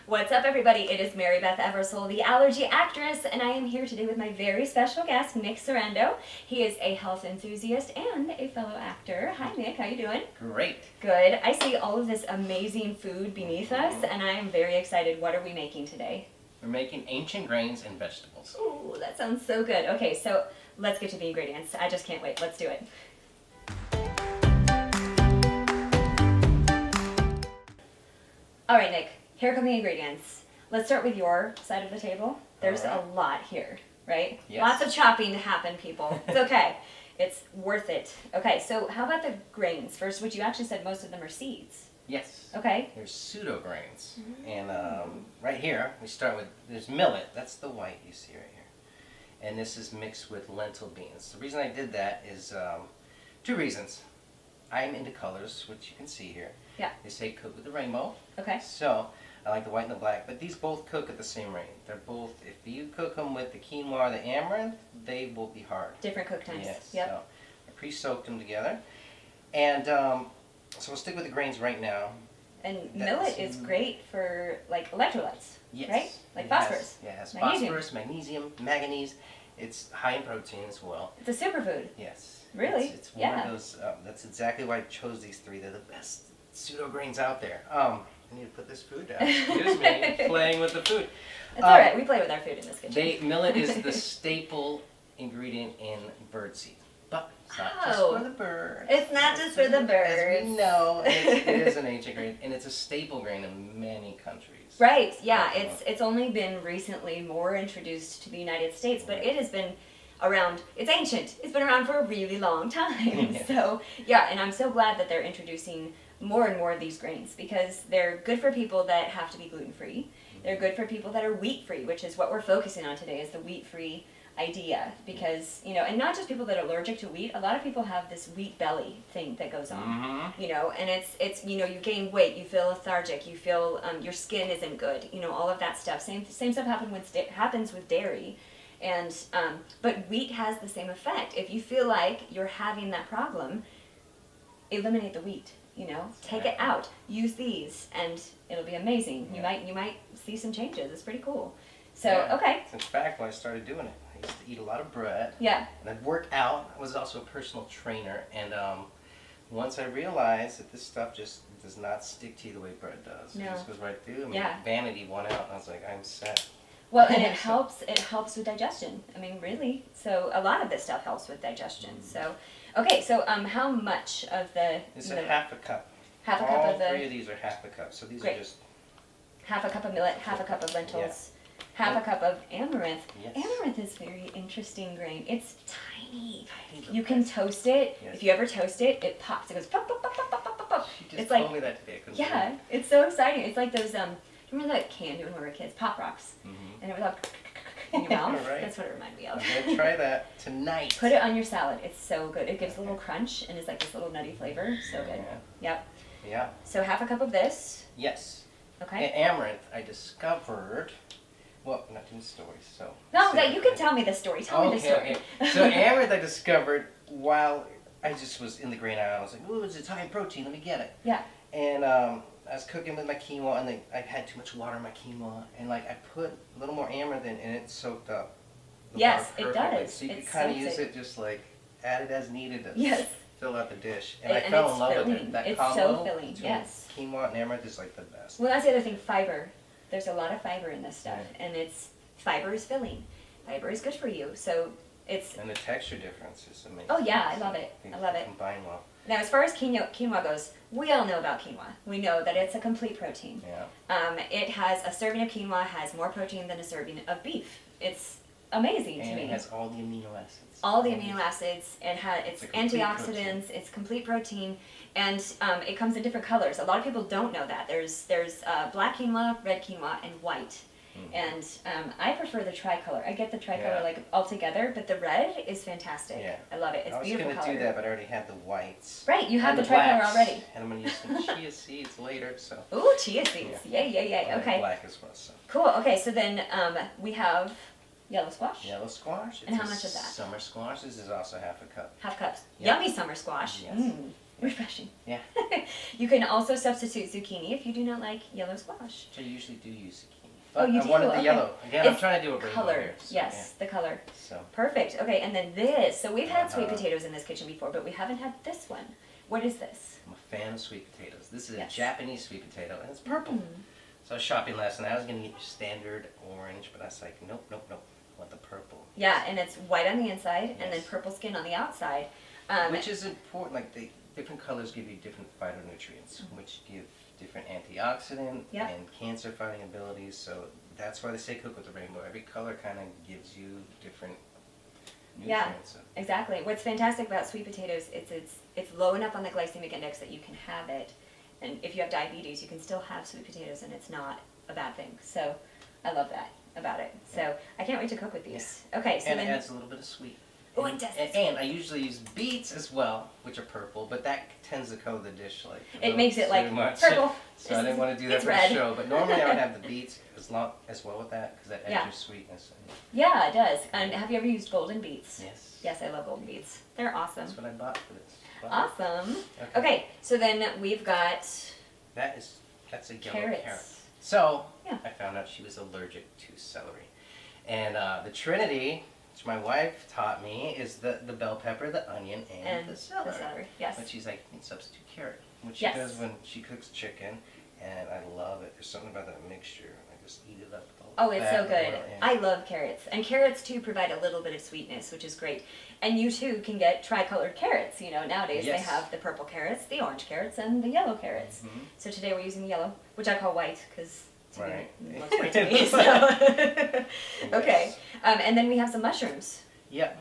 What's up, everybody? It is Mary Beth Eversole, the allergy actress, and I am here today with my very special guest, Nick Sorrento. He is a health enthusiast and a fellow actor. Hi, Nick. How you doing? Great. Good. I see all of this amazing food beneath us, and I am very excited. What are we making today? We're making ancient grains and vegetables. Ooh, that sounds so good. Okay, so let's get to the ingredients. I just can't wait. Let's do it. All right, Nick. Here come the ingredients. Let's start with your side of the table. There's a lot here, right? Yes. Lots of chopping to happen, people. It's okay. It's worth it. Okay, so how about the grains first, which you actually said most of them are seeds. Yes. Okay. There's pseudo grains. And right here, we start with, there's millet. That's the white you see right here. And this is mixed with lentil beans. The reason I did that is two reasons. I'm into colors, which you can see here. Yeah. They say cook with the rainbow. Okay. So I like the white and the black, but these both cook at the same rate. They're both, if you cook them with the quinoa or the amaranth, they will be hard. Different cook times. Yes. Yep. So I pre-soaked them together. And so we'll stick with the grains right now. And millet is great for like electrolytes, Yes. right? Like phosphorus. Yes, Magnesium. phosphorus, magnesium, manganese. It's high in protein as well. It's a superfood. Yes. Really? It's one of those, that's exactly why I chose these three. They're the best pseudo grains out there. I need to put this food down. Excuse me, playing with the food. It's all right. We play with our food in this kitchen. Millet is the staple ingredient in birdseed. But it's not just for the birds. It's not just for the birds. As we know, it is an ancient grain, and it's a staple grain in many countries. Right, yeah. It's only been recently more introduced to the United States, but it has been around. It's ancient. It's been around for a really long time. Yes. So, yeah, and I'm so glad that they're introducing more and more of these grains because they're good for people that have to be gluten-free. They're good for people that are wheat-free, which is what we're focusing on today, is the wheat-free idea. Because, and not just people that are allergic to wheat, a lot of people have this wheat belly thing that goes on, and it's you gain weight, you feel lethargic, you feel your skin isn't good, all of that stuff. Same stuff happens with dairy. And but wheat has the same effect. If you feel like you're having that problem, eliminate the wheat. Take it out. Use these, and it'll be amazing. Yeah. You might see some changes. It's pretty cool. So yeah. okay. In fact, when I started doing it, I used to eat a lot of bread. Yeah. And I'd work out. I was also a personal trainer, and once I realized that this stuff just does not stick to you the way bread does. No. It just goes right through. I mean, Yeah. vanity won out, and I was like, I'm set. Well, and it helps with digestion. I mean, really. So a lot of this stuff helps with digestion. So, okay. So how much of the? It's a half a cup. Half a cup All of the. three of these are half a cup. So these are just. Half a cup of millet, half a cup of lentils, half a cup of amaranth. Yes. Amaranth is a very interesting grain. It's tiny. Tiny. You can toast it. Yes. If you ever toast it, it pops. It goes pop, pop, pop, pop, pop, pop, pop. She just It's told like, me that today. I couldn't yeah, believe it's so exciting. It's like those, remember that candy when we were kids? Pop Rocks. And it was like in your mouth. Right. That's what it reminded me of. I'm going to try that tonight. Put it on your salad. It's so good. It gives a little crunch and it's like this little nutty flavor. So good. Yep. Yeah. So half a cup of this. Yes. Okay. Amaranth, I discovered. Well, not in the story, so. No, you can tell me the story. Tell me the story. Okay. So amaranth, I discovered while I just was in the grain aisle. I was like, "Ooh, it's high in protein. Let me get it." Yeah. And I was cooking with my quinoa, and I had too much water in my quinoa, and I put a little more amaranth in, and it soaked up. Yes, it does. So you can kind of use it just add it as needed to fill out the dish. And I and fell it's in love filling. with it. That It's combo so filling, between yes. quinoa and amaranth is like the best. Well, that's the other thing, fiber. There's a lot of fiber in this stuff, and fiber is filling. Fiber is good for you, so it's. And the texture difference is amazing. Oh yeah, I love it. They I love it. combine well. Now, as far as quinoa goes, we all know about quinoa. We know that it's a complete protein. Yeah. It has a serving of quinoa has more protein than a serving of beef. It's amazing to me. And it has all the amino acids. All the amino acids, and it's a complete antioxidants, protein. it's complete protein, and it comes in different colors. A lot of people don't know that. There's black quinoa, red quinoa, and white. And I prefer the tricolor. I get the tricolor all together, but the red is fantastic. Yeah. I love it. It's beautiful color. I was going to do that, but I already had the whites. Right, you have and the tricolor blacks, already. And I'm going to use some chia seeds later, so. Ooh, chia seeds. Yeah. Okay. Black as well, so. Cool. Okay, so then we have yellow squash. Yellow squash. And how much of that? Summer squash. This is also half a cup. Half cups. Yeah. Yummy summer squash. Yes. Refreshing. Yeah. You can also substitute zucchini if you do not like yellow squash. Which I usually do use zucchini. Oh, But you I do? wanted the Okay. yellow. Again, I'm It's trying to do a rainbow color. here. So, Yes, the color. So. Perfect. Okay, and then this. So we've had sweet Uh-huh. potatoes in this kitchen before, but we haven't had this one. What is this? I'm a fan of sweet potatoes. This is Yes. a Japanese sweet potato, and it's purple. So I was shopping last night. I was going to get your standard orange, but I was like, nope, nope, nope. I want the purple. Yeah, and it's white on the inside and then Yes. purple skin on the outside. Which is important. Like, the different colors give you different phytonutrients, which give different antioxidant Yep. and cancer-fighting abilities. So that's why they say cook with the rainbow. Every color kind of gives you different nutrients. Yeah, exactly. What's fantastic about sweet potatoes is it's low enough on the glycemic index that you can have it, and if you have diabetes, you can still have sweet potatoes, and it's not a bad thing. So I love that about it. So I can't wait to cook with these. Okay, so And then it adds a little bit of sweet. Oh, it does. And I usually use beets as well, which are purple, but that tends to color the dish like a it little makes it too like much. purple. So I didn't want to do that It's for red. the show. But normally I would have the beets as well with that because that adds Yeah. your sweetness. Yeah, it does. And have you ever used golden beets? Yes. Yes, I love golden beets. They're awesome. That's what I bought for this. Wow. Awesome. Okay, so then we've got That's a yellow carrots. carrot. So Yeah. I found out she was allergic to celery, and the Trinity, which my wife taught me, is the bell pepper, the onion, and the celery. Yes. But she's like, you can substitute carrot, which she Yes. does when she cooks chicken, and I love it. There's something about that mixture. I just eat it up. with all Oh, the it's fat so and the good. oil, yeah. I love carrots. And carrots, too, provide a little bit of sweetness, which is great. And you, too, can get tricolored carrots. You know, nowadays Yes. they have the purple carrots, the orange carrots, and the yellow carrots. Mhm. So today we're using the yellow, which I call white, because Right. it looks white to me. So. Okay. Yes. And then we have some mushrooms. Yep.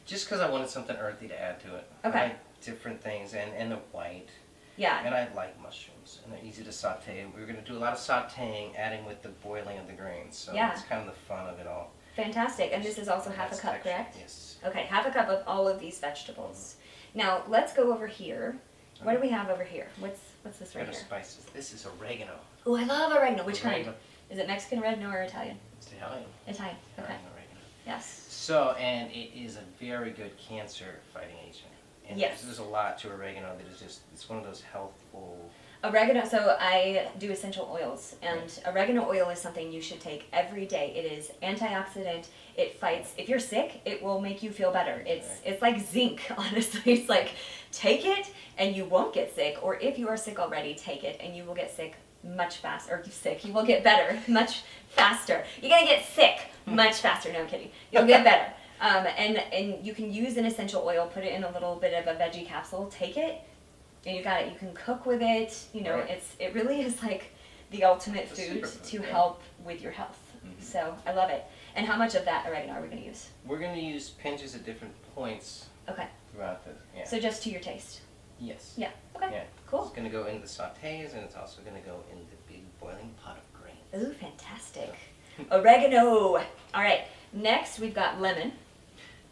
Just because I wanted something earthy to add to it. Okay. I like different things, and they're white. Yeah. And I like mushrooms, and they're easy to saute. We're going to do a lot of sauteing, adding with the boiling of the grains. So Yeah. it's kind of the fun of it all. Fantastic. And this is also half a That's cup, texture. correct? Yes. Okay, half a cup of all of these vegetables. Now, let's go over here. What do we have over here? What's this right Got here? spices. This is oregano. Oh, I love oregano. Which kind? Oregano. Is it Mexican oregano or Italian? It's Italian. Italian. Okay. Oregano. Yes. So, and it is a very good cancer fighting agent. And Yes. there's a lot to oregano that is just, it's one of those healthful. Oregano, so I do essential oils, and oregano oil is something you should take every day. It is antioxidant. It fights, if you're sick, it will make you feel better. It's like zinc, honestly. It's like, take it and you won't get sick, or if you are sick already, take it and you will get sick much faster, or sick, you will get better much faster. You're gonna get sick much faster, no I'm kidding. You'll get better. And you can use an essential oil, put it in a little bit of a veggie capsule, take it, and you got it. You can cook with it. You know, Right. it really is like the ultimate It's a food superfood, to yeah. help with your health. Mhm. So I love it. And how much of that oregano are we going to use? We're going to use pinches at different points Okay. throughout the, yeah. So just to your taste. Yes. Yeah. Okay. Yeah. Cool. It's going to go into the sautés, and it's also going to go in the big boiling pot of grains. Ooh, fantastic. Oregano. All right. Next, we've got lemon.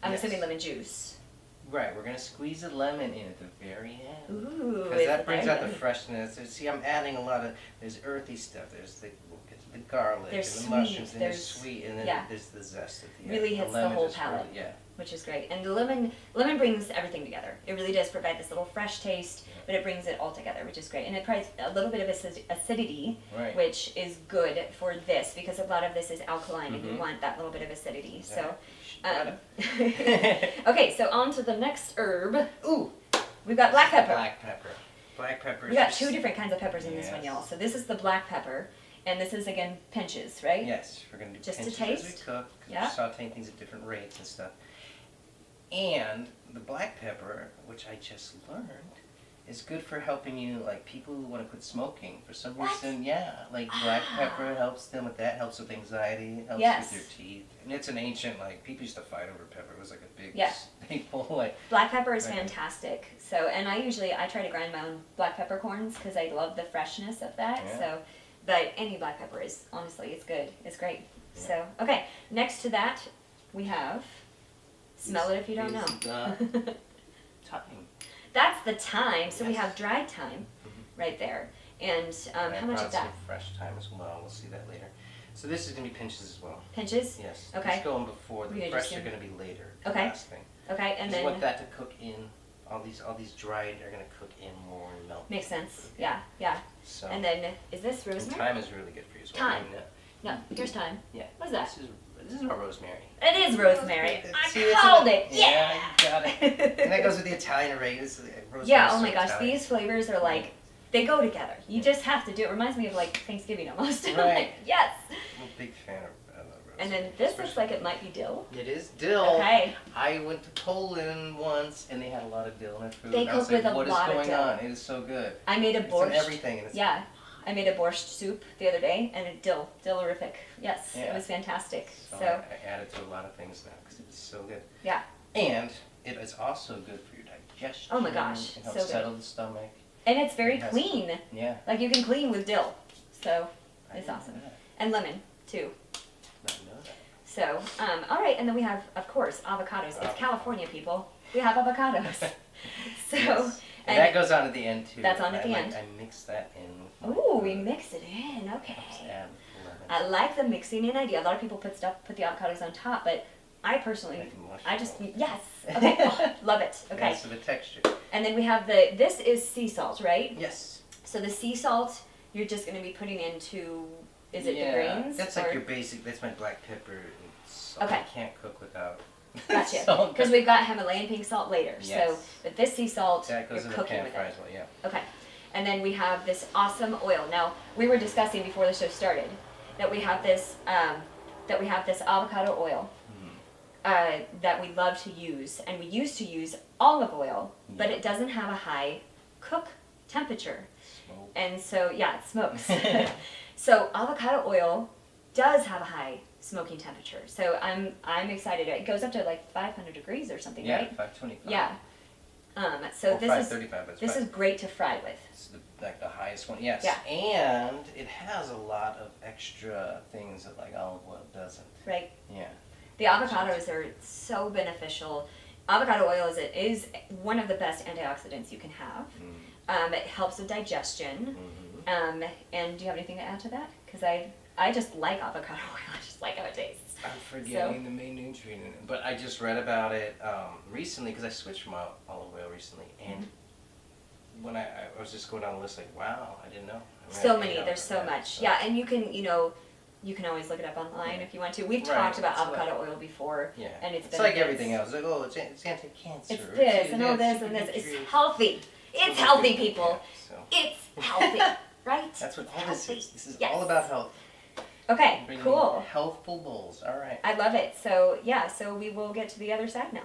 I'm Yes. assuming lemon juice. Right, we're going to squeeze the lemon in at the very end. Ooh. Because that brings very out the good. freshness. See, I'm adding a lot of, there's earthy stuff. There's the garlic There's and the sweet, mushrooms, and there's there's- sweet, and then yeah. there's the zest at the end. Really hits the lemon whole just palate. really- yeah. Which is great. And the lemon brings everything together. It really does provide this little fresh taste, Yeah. but it brings it all together, which is great. And it provides a little bit of acidity, Right. which is good for this because a lot of this is alkaline and you Mhm. want that little bit of acidity. Exactly. So, okay, so on to the next herb. Ooh, We've got black pepper. black pepper. Black pepper. We got is two just- different kinds of peppers in this one, Yes. y'all. So this is the black pepper, and this is again pinches, right? Yes, we're going to do Just to pinches as we taste? cook. 'Cause Yeah. We're sauteing things at different rates and stuff. And the black pepper, which I just learned, is good for helping you, like people who want to quit smoking. For some What? reason, yeah, like black Ah. pepper helps them with that, helps with anxiety, helps Yes. with your teeth. And it's an ancient, like people used to fight over pepper. It was like a big Yeah. staple. Like, Black pepper is Right. fantastic. So, and I try to grind my own black peppercorns because I love the freshness of that. Yeah. So, but any black pepper is honestly, it's good. It's great. Yeah. So, okay. Next to that, we have. Smell it if you don't is know. the thyme. That's the thyme. So we Yes. have dried thyme Mhm. right there. And I how much brought of that? some fresh thyme as well. We'll see that later. So this is going to be pinches as well. Pinches. Yes. Okay. It's going before. We're The gonna fresh just are do- going to be later. Okay. Last thing. Okay, and Just want then that to cook in all these dried are gonna cook in more and melt. Makes sense. Yeah, yeah. So. And then, is this And rosemary? thyme is really good for you as well. Thyme. No, here's thyme. Yeah. What is that? This is our rosemary. It is rosemary. See, I it's called in it. the- Yeah. you got it. And that goes with the Italian array. This is rosemary. Yeah. Oh my gosh, Italian. these flavors are like they go together. You just have to do it. Reminds me of like Thanksgiving almost. I'm Right. like, yes. I'm a big fan of rosemary. And then this looks like it might be dill. It is dill. Okay. I went to Poland once and they had a lot of dill in their food. They And I was cook with like, a what is lot of going dill. on? It is so good. I made a It's in borscht. everything. And it's Yeah. I made a borscht soup the other day and a dillerific. Yes, Yeah. it was fantastic. So So, I added to a lot of things now because it was so good. yeah. And it is also good for your digestion. Oh my gosh, It so helps good. settle the stomach. And it's very It has- clean. Yeah. Like you can clean with dill. So, I it's didn't awesome. know that. And lemon, too. Didn't know that. So, all right, and then we have, of course, avocados. It's California, people. We have avocados. So, Yes. And and that goes on at the end too. That's on at the end. I mix that in. with my ooh, we food. mix it in. Just Okay. add lemon. I like the mixing in idea. A lot of people put the avocados on top, but I personally, Like mush. I just yes. Okay, oh, love it. Okay, Yeah, so the texture. and then we have this is sea salt, right? Yes. So the sea salt, you're just going to be putting into, is it the grains? That's or- like your basic. That's my black pepper and salt. Okay. I can't cook without. Gotcha. salt. Because we've got Himalayan pink salt later. Yes. So, but this sea salt, That goes you're in the cooking pan with fry it. as well. Yeah. Okay. And then we have this awesome oil. Now, we were discussing before the show started that we have this avocado oil that we love to use, and we used to use olive oil, but Yeah. it doesn't have a high cook temperature, Smoke. and so yeah, it smokes. So avocado oil does have a high smoking temperature. So I'm excited. It goes up to like 500 degrees or something, Yeah, right? 525. Yeah. So Or this is 535. But it's this is great to fry with. It's like the highest one. Yes. Yeah. And it has a lot of extra things that like olive oil doesn't. Right. Yeah. The avocados are so beneficial. Avocado oil is one of the best antioxidants you can have. It helps with digestion. Mm-hmm. And do you have anything to add to that? Because I just like avocado oil. I just like how it tastes. I'm forgetting the main nutrient in it, but I just read about it recently because I switched from olive oil recently, and when I was just going down the list, like, wow, I didn't know. I mean, So I many. ate There's so avocado, much. so- Yeah, and you can always look it up online Yeah. if you want to. We've Right, talked about it's like- avocado oil before, Yeah. and it's like benefits. everything else. Like, oh, it's anti-cancer. It's this and all this and this. It's healthy. It's healthy, people. Yeah, so It's healthy, right? that's what all Healthy. this is. This is Yes. all about health. Okay, Bringing cool. Healthful bowls. All right. I love it. So yeah, so we will get to the other side now.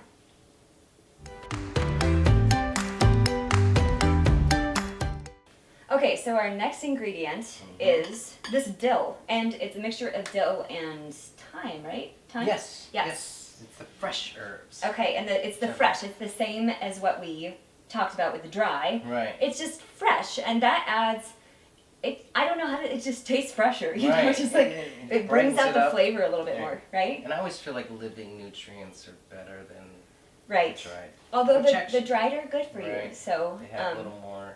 Okay, so our next ingredient is this dill, and it's a mixture of dill and thyme, right? Thyme? Yes. Yes. It's the fresh herbs. Okay, and it's the fresh. It's the same as what we talked about with the dry. Right. It's just fresh, and that adds. I don't know how to. It just tastes fresher. You know, Right. it's just like it brings brightens out it the up. flavor a little bit Yeah. more, right? And I always feel like living nutrients are better than Right. dried. Although the Protection. dried are good for you, Right. so They have a little more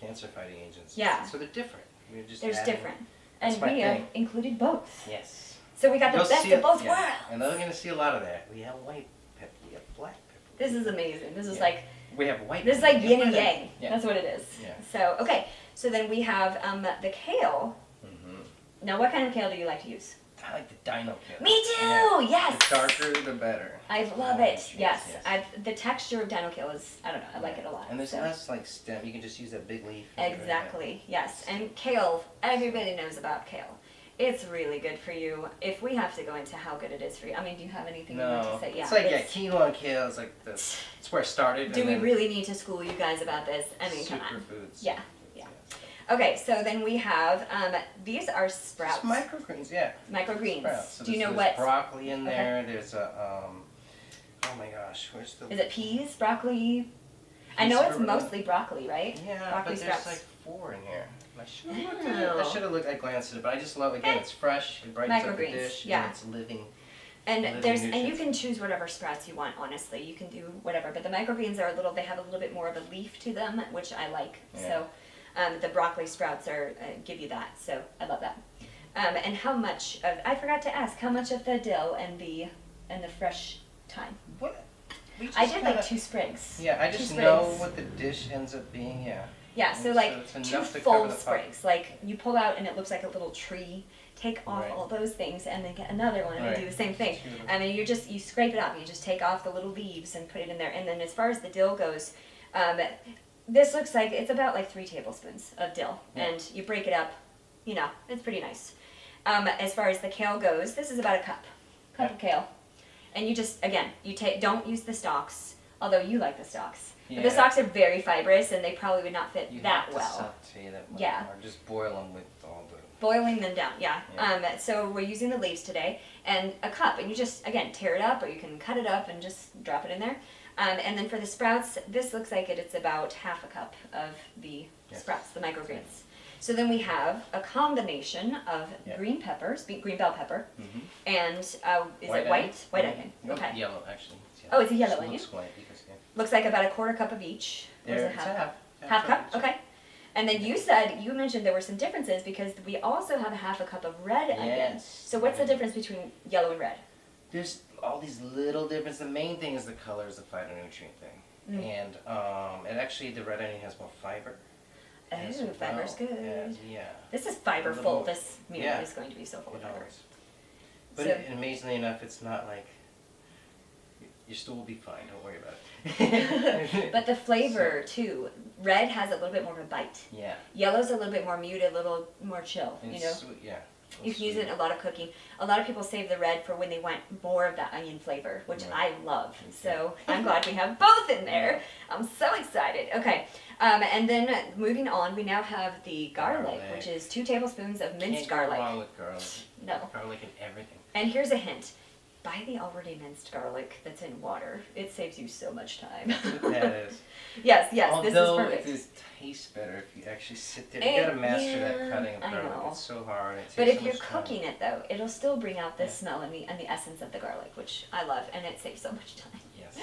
cancer-fighting agents. Yeah. So they're different. We're just there's adding- different, That's and my we have thing. included both. Yes. So we got the You'll best see of it- both yeah. worlds. And they're going to see a lot of that. We have white pepper. We have black pepper. This is amazing. This is Yeah. like We have white. this is pepper. like yin and Yeah. yang. Yeah. That's what it is. Yeah. So okay, so then we have the kale. Mm-hmm. Now, what kind of kale do you like to use? I like the dino kale. Me too. Yeah. Yes. The darker, the better. I love Oh, it. jeez, Yes. yes. The texture of dino kale is, I don't know, I like it a lot. And there's so. less like stem. You can just use that big leaf. and do it Exactly. Yes. And kale, everybody knows about kale. It's really good for you. If we have to go into how good it is for you, I mean, do you have anything you want No. to say? Yeah. It's like, it's- quinoa and kale is like it's where it started. Do and we then really need to school you guys about this? I mean, come on. superfoods. Yeah. Yeah. Okay, so then we have, these are It's sprouts. microgreens, yeah. Microgreens. Sprouts. So Do you know there's what? broccoli in Okay. there. There's a oh my gosh, where's the? Is it peas, broccoli? I know it's mostly broccoli, right? Yeah, broccoli but sprouts. there's like 4 in here. I should have looked Oh. at it. I should have looked. I glanced at it, but I just love again. It's fresh. It brightens up the Microgreens, dish. yeah. And it's living. And Living and you nutrients. can choose whatever sprouts you want. Honestly, you can do whatever. But the microgreens are they have a little bit more of a leaf to them, which I like. Yeah. So, the broccoli sprouts give you that. So I love that. And how much of I forgot to ask how much of the dill and the fresh thyme. What? I did like 2 sprigs. Yeah, I 2 just sprigs. know what the dish ends up being, yeah. Yeah, so like it's 2 enough to full cover the pot. sprigs. Like you pull out and it looks like a little tree. Take off all those things and then get another one and do the same thing. And then you scrape it off. You just take off the little leaves and put it in there. And then as far as the dill goes, this looks like it's about like 3 tablespoons of dill. Yeah. And you break it up, it's pretty nice. As far as the kale goes, this is about a cup of kale. And you just, again, don't use the stalks, although you like the stalks. But the stalks are very fibrous and they probably would not fit that well. You have to saute them. Yeah. Or just boil them with all the... Boiling them down, yeah. So we're using the leaves today, and a cup, and you just, again, tear it up, or you can cut it up and just drop it in there. And then for the sprouts, this looks like it's about half a cup of the sprouts, the microgreens. So then we have a combination of green peppers, green bell pepper, and is it white? White onion. Okay. Yellow, actually. Oh, it's a yellow onion. Looks white because, Looks like about a 1/4 cup of each. There, it's a half cup? Okay. And then you mentioned there were some differences because we also have a half a cup of red onion. So what's the difference between yellow and red? There's all these little differences. The main thing is the color is the phytonutrient thing. And actually the red onion has more fiber. Oh, fiber's good. Yeah. This is fiber full. This meal is going to be so full of fiber. But amazingly enough, it's not like... Your stool will be fine, don't worry about it. But the flavor, too. Red has a little bit more of a bite. Yeah. Yellow's a little bit more muted, a little more chill, Sweet, yeah. You can use it in a lot of cooking. A lot of people save the red for when they want more of that onion flavor, which I love. So I'm glad we have both in there. I'm so excited. Okay. And then moving on, we now have the garlic, which is 2 tablespoons of minced garlic. Can't go wrong with garlic. No. Garlic in everything. And here's a hint. Buy the already minced garlic that's in water. It saves you so much time. That's what that is. Yes, Although this is perfect. Although it tastes better if you actually sit there. You gotta master that cutting of garlic. It's so hard. But if you're cooking it though, it'll still bring out the smell and the essence of the garlic, which I love, and it saves so much time. Yes.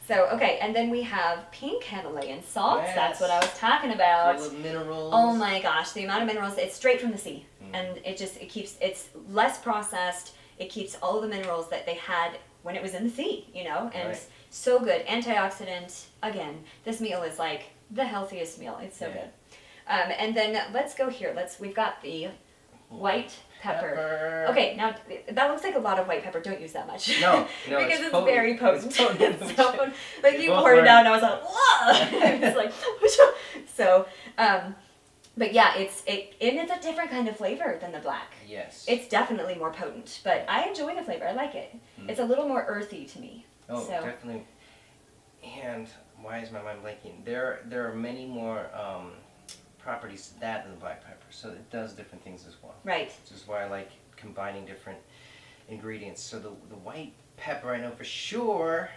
So, okay, and then we have pink Himalayan salts. Yes. That's what I was talking about. Full of minerals. Oh my gosh, the amount of minerals. It's straight from the sea. And it's less processed. It keeps all of the minerals that they had when it was in the sea, and so good. Antioxidant. Again, this meal is like the healthiest meal. It's so good. And then let's go here. We've got the white pepper. Okay, now that looks like a lot of white pepper. Don't use that much. No, because it's very potent. It's potent. So, like you poured it out, and I was like, whoa! It's like, so. But yeah, it's a different kind of flavor than the black. Yes. It's definitely more potent, but I enjoy the flavor. I like it. It's a little more earthy to me. Oh, definitely. And why is my mind blanking? There are many more properties to that than the black pepper, so it does different things as well. Right. Which is why I like combining different ingredients. So the white pepper, I know for sure.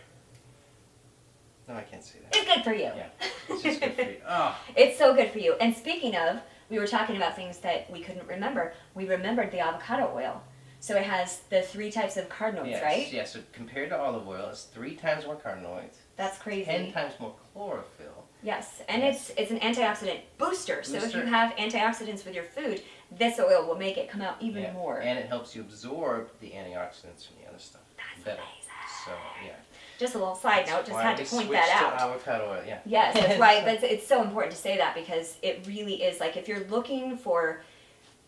No, I can't say that. It's good for you. Yeah, it's just good for you. Oh. It's so good for you. And speaking of, we were talking about things that we couldn't remember. We remembered the avocado oil. So it has the 3 types of carotenoids, right? Yes, so compared to olive oil, it's 3 times more carotenoids. That's crazy. 10 times more chlorophyll. Yes, and it's an antioxidant booster. So if you have antioxidants with your food, this oil will make it come out even more. And it helps you absorb the antioxidants from the other stuff. That's better. amazing. So, yeah. Just a little side note, just had to point that out. To avocado oil, yeah. Yes, that's why it's so important to say that, because it really is like if you're looking for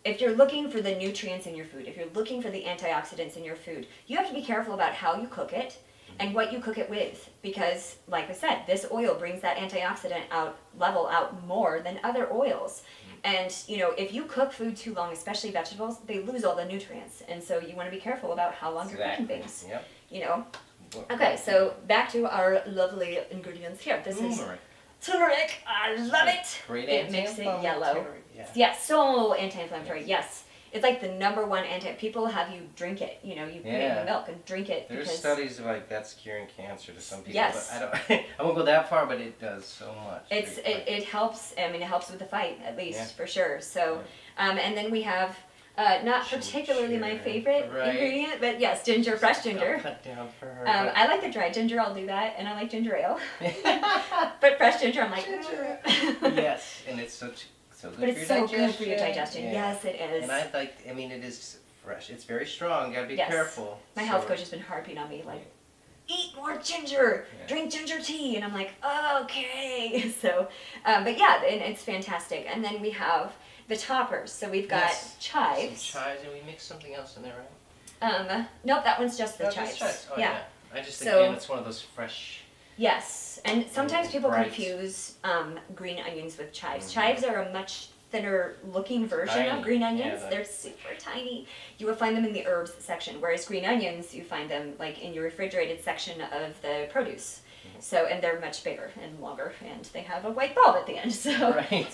the nutrients in your food, if you're looking for the antioxidants in your food, you have to be careful about how you cook it and what you cook it with, because like I said, this oil brings that antioxidant level out more than other oils. And if you cook food too long, especially vegetables, they lose all the nutrients, and so you want to be careful about how long you're cooking things. Yep. Okay, so back to our lovely ingredients here. This is turmeric. I love it. Great It makes it yellow. Yes, so anti-inflammatory. Yes. It's like the #1 people have you drink it. You put it in the milk and drink it. There's studies like that's curing cancer to some people. Yes. But I won't go that far, but it does so much. It helps. I mean, it helps with the fight, at least, for sure. So, and then we have not particularly my favorite ingredient, but yes, ginger, fresh ginger. Cut down for her. I like the dried ginger. I'll do that, and I like ginger ale. But fresh ginger, I'm like. Yes, and it's so good. But it's so good for your digestion. Yes, it is. And it is fresh. It's very strong. You gotta be careful. My health coach has been harping on me, like, eat more ginger, drink ginger tea. And I'm like, okay. So, but yeah, and it's fantastic. And then we have the toppers. So we've got chives. Some chives, and we mix something else in there, right? Nope, that one's just the chives. Just chives. Oh, yeah. I just, again, it's one of those fresh. Yes, and sometimes people confuse green onions with chives. Chives are a much thinner looking version of green onions. Yeah, they're super tiny. You will find them in the herbs section, whereas green onions, you find them like in your refrigerated section of the produce. So, and they're much bigger and longer, and they have a white bulb at the end. So,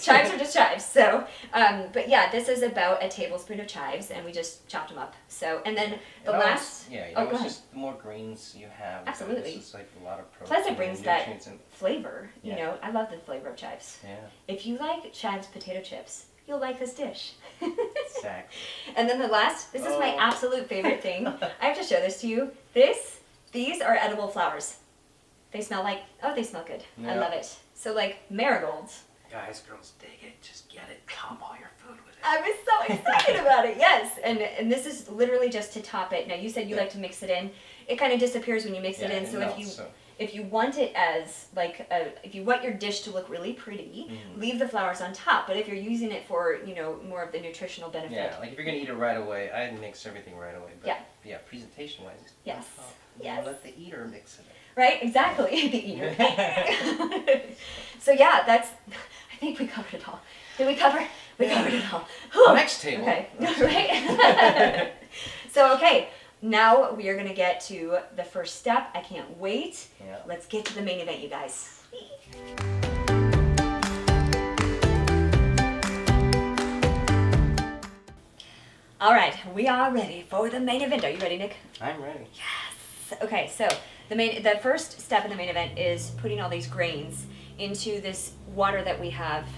chives are just chives. So, but yeah, this is about a tablespoon of chives, and we just chopped them up. So, and then the last. Yeah, it's just the more greens you have. Absolutely. It's like a lot of protein. Plus, it brings that flavor. You know, I love the flavor of chives. Yeah. If you like chives potato chips, you'll like this dish. Exactly. And then the last, this is my absolute favorite thing. I have to show this to you. These are edible flowers. They smell like, they smell good. I love it. So like marigolds. Guys, girls, dig it. Just get it. Top all your food with it. I was so excited about it, yes. And this is literally just to top it. Now you said you like to mix it in. It kind of disappears when you mix it in. So if you want it as like if you want your dish to look really pretty, leave the flowers on top. But if you're using it for, more of the nutritional benefit. Yeah, like if you're gonna eat it right away, I'd mix everything right away. But yeah, presentation wise. Yes. Let the eater mix it in. Right, exactly. The eater. So yeah, I think we covered it all. Did we cover? We covered it all. Next table. Okay, right? So, okay, now we are going to get to the first step. I can't wait. Yeah. Let's get to the main event, you guys. All right, we are ready for the main event. Are you ready, Nick? I'm ready. Yes. Okay, so the first step in the main event is putting all these grains into this water that we have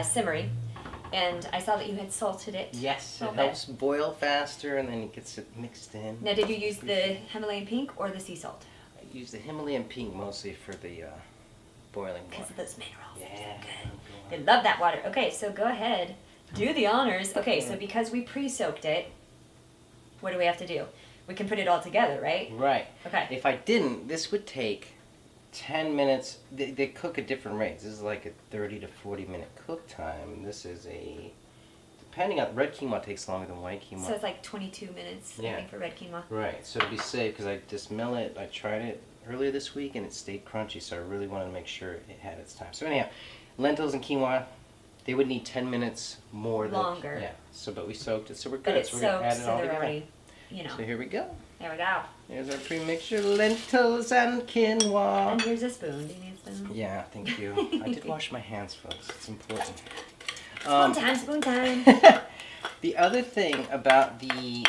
simmering. And I saw that you had salted it. Yes, it helps boil faster, and then it gets it mixed in. Now, did you use the Himalayan pink or the sea salt? I used the Himalayan pink mostly for the boiling water. Because of those minerals. Yeah. Good. They love that water. Okay, so go ahead. Do the honors. Okay, so because we pre-soaked it, what do we have to do? We can put it all together, right? Right. Okay. If I didn't, this would take 10 minutes. They cook at different rates. This is like a 30 to 40 minute cook time. This is depending on, red quinoa takes longer than white quinoa. So it's like 22 minutes, I think, for red quinoa. Right. So to be safe, because I just mill it, I tried it earlier this week and it stayed crunchy, so I really wanted to make sure it had its time. So anyhow, lentils and quinoa, they would need 10 minutes more. Longer. Yeah. So, but we soaked it, so we're good. But it's so we're gonna add it so all they're together. already, So here we go. There we go. Here's our pre-mixture, lentils and quinoa. And here's a spoon. Do you need a spoon? Yeah, thank you. I did wash my hands, folks. It's important. Spoon time. The other thing about the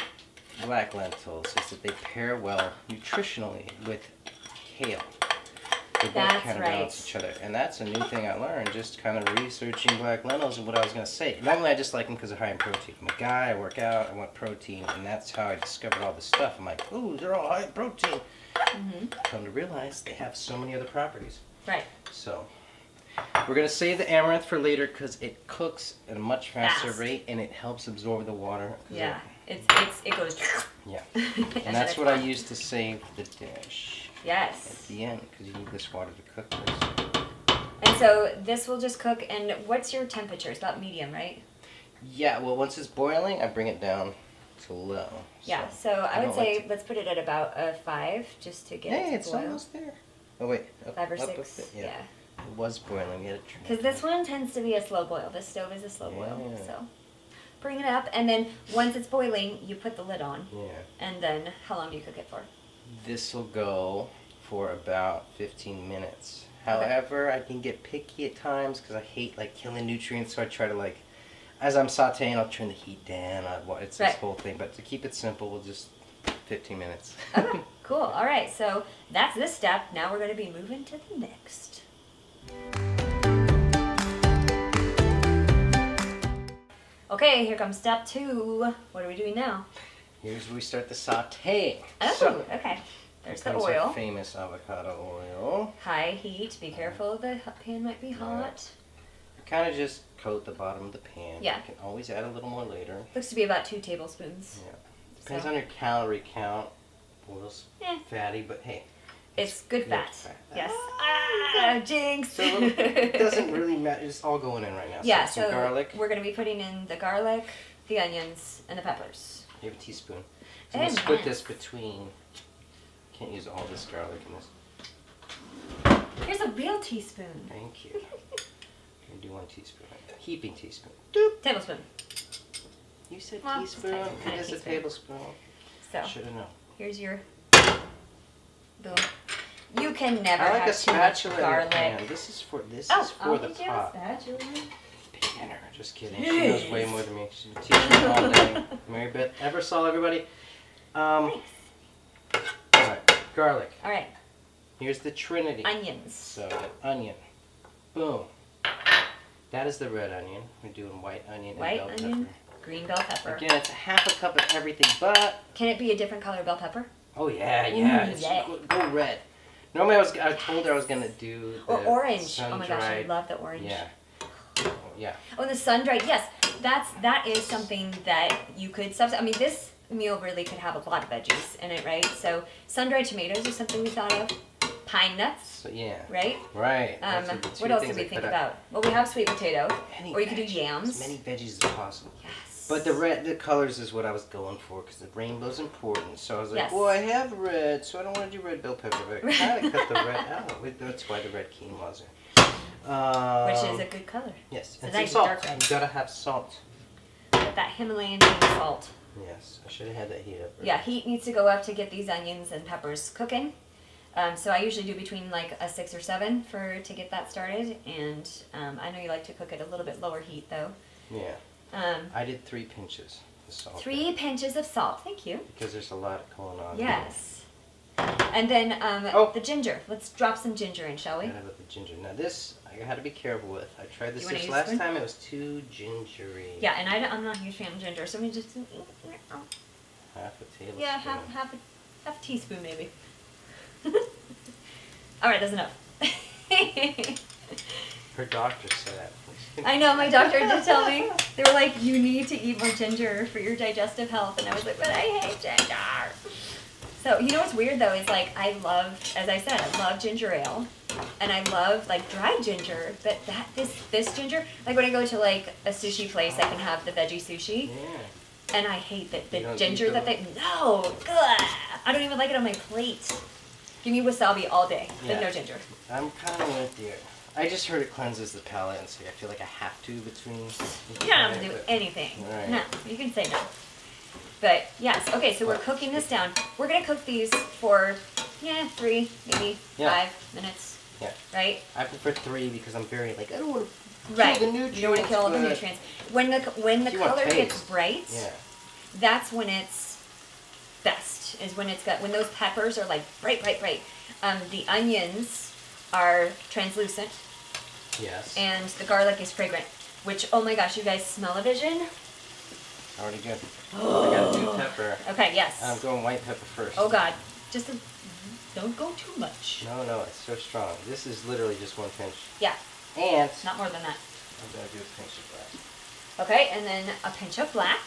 black lentils is that they pair well nutritionally with kale. They both kind of balance each other. And that's a new thing I learned, just kind of researching black lentils and what I was going to say. Normally I just like them because they're high in protein. I'm a guy, I work out, I want protein, and that's how I discovered all this stuff. I'm like, ooh, they're all high in protein. Come to realize they have so many other properties. Right. So, we're going to save the amaranth for later because it cooks at a much faster rate and it helps absorb the water. Yeah, it goes. Yeah. And that's what I use to save the dish. Yes. At the end, because you need this water to cook this. And so this will just cook, and what's your temperature? It's about medium, right? Yeah, well, once it's boiling, I bring it down to low. Yeah, so I would say let's put it at about a 5 just to get it to boil. It's almost there. Oh, wait. 5 or 6, yeah. It was boiling. Because this one tends to be a slow boil. This stove is a slow boil, so bring it up, and then once it's boiling, you put the lid on. Yeah. And then how long do you cook it for? This will go for about 15 minutes. However, I can get picky at times because I hate killing nutrients, so I try to as I'm sauteing, I'll turn the heat down. It's this whole thing, but to keep it simple, we'll just 15 minutes. Okay, cool. All right, so that's this step. Now we're going to be moving to the next. Okay, here comes step 2. What are we doing now? Here's where we start the sauteing. Oh, okay. There's the oil. Our famous avocado oil. High heat. Be careful, the pan might be hot. Kind of just coat the bottom of the pan. Yeah. You can always add a little more later. Looks to be about 2 tablespoons. Yeah. Depends on your calorie count. Oil's fatty, but hey. It's good fat. Yes. Jinx! So it doesn't really matter. It's all going in right now. Yeah, so so garlic. we're going to be putting in the garlic, the onions, and the peppers. You have a teaspoon. So I'm going to split this between... Can't use all this garlic in this. Here's a real teaspoon. Thank you. I'm going to do 1 teaspoon. A heaping teaspoon. Tablespoon. You said Well, teaspoon. It is a tablespoon. So, should have known. Here's your... Boom. You can never I like have a spatula too much garlic. in your pan. This is for the pot. Beginner. Just kidding. She knows way more than me. She's been teaching me all day. Mary Beth Eversole, everybody. Alright, garlic. Alright. Here's the trinity. Onions. So, the onion. Boom. That is the red onion. We're doing white onion and bell pepper. Green bell pepper. Again, it's a half a cup of everything, but... Can it be a different color bell pepper? Oh, yeah. Go red. Normally, I told her I was going to do the or orange. Oh my gosh, I sun-dried. love the orange. Yeah. Yeah. Oh, the sun-dried. Yes, that is something that you could substitute. I mean, this meal really could have a lot of veggies in it, right? So sun-dried tomatoes is something we thought of. Pine nuts. So, yeah. Right? Right. What else did we think about? Well, we have sweet potato. Or you could do As yams. many veggies as possible. Yes. But the colors is what I was going for because the rainbow's important. So I was like, Yes. well, I have red, so I don't want to do red bell pepper. But I kind of cut the red out. That's why the red quinoa's there. Which is a good color. Yes. So And nice some salt. dark red. You gotta have salt. With that Himalayan pink salt. Yes. I should have had that heat up. Yeah, heat needs to go up to get these onions and peppers cooking. So I usually do between like a 6 or 7 to get that started. And I know you like to cook at a little bit lower heat though. Yeah. I did 3 pinches of salt. 3 pinches of salt. Thank you. Because there's a lot going on. Yes. And then the ginger. Let's drop some ginger in, shall we? I forgot about the ginger. Now this, I had to be careful with. I tried this You wanna use last spoon? time. It was too gingery. Yeah, and I'm not a huge fan of ginger, so we just Half a tablespoon. yeah, half a teaspoon maybe. All right, that's enough. Her doctor said that. I know, my doctor did tell me. They were like, you need to eat more ginger for your digestive health. And I was like, but I hate ginger. So, you know what's weird though is like, I love, as I said, I love ginger ale. And I love like dried ginger, but this ginger, like when I go to like a sushi place, I can have the veggie sushi. Yeah. And I hate that the You don't ginger eat that they, no, ugh, I don't even like it on my plate. Give me wasabi all day, but no ginger. I'm kind of with you. I just heard it cleanses the palate, and so I feel like I have to between. You don't have to do anything. Right. No, you can say no. But yes, okay, so we're cooking this down. We're gonna cook these for 3, maybe 5 minutes. Yeah. Right? I prefer 3 because I'm very like I don't want to Right. kill the nutrients. You don't want to kill all the nutrients. When the You want color gets taste. bright, Yeah. that's when it's best. Is when when those peppers are like bright. The onions are translucent. Yes. And the garlic is fragrant. Which, oh my gosh, you guys smell a vision? Already good. I got to do pepper. Okay, yes. I'm going white pepper first. Oh God, don't go too much. No, it's so strong. This is literally just 1 pinch. Yeah. And Not more than that. I'm gonna do a pinch of black. Okay, and then a pinch of black.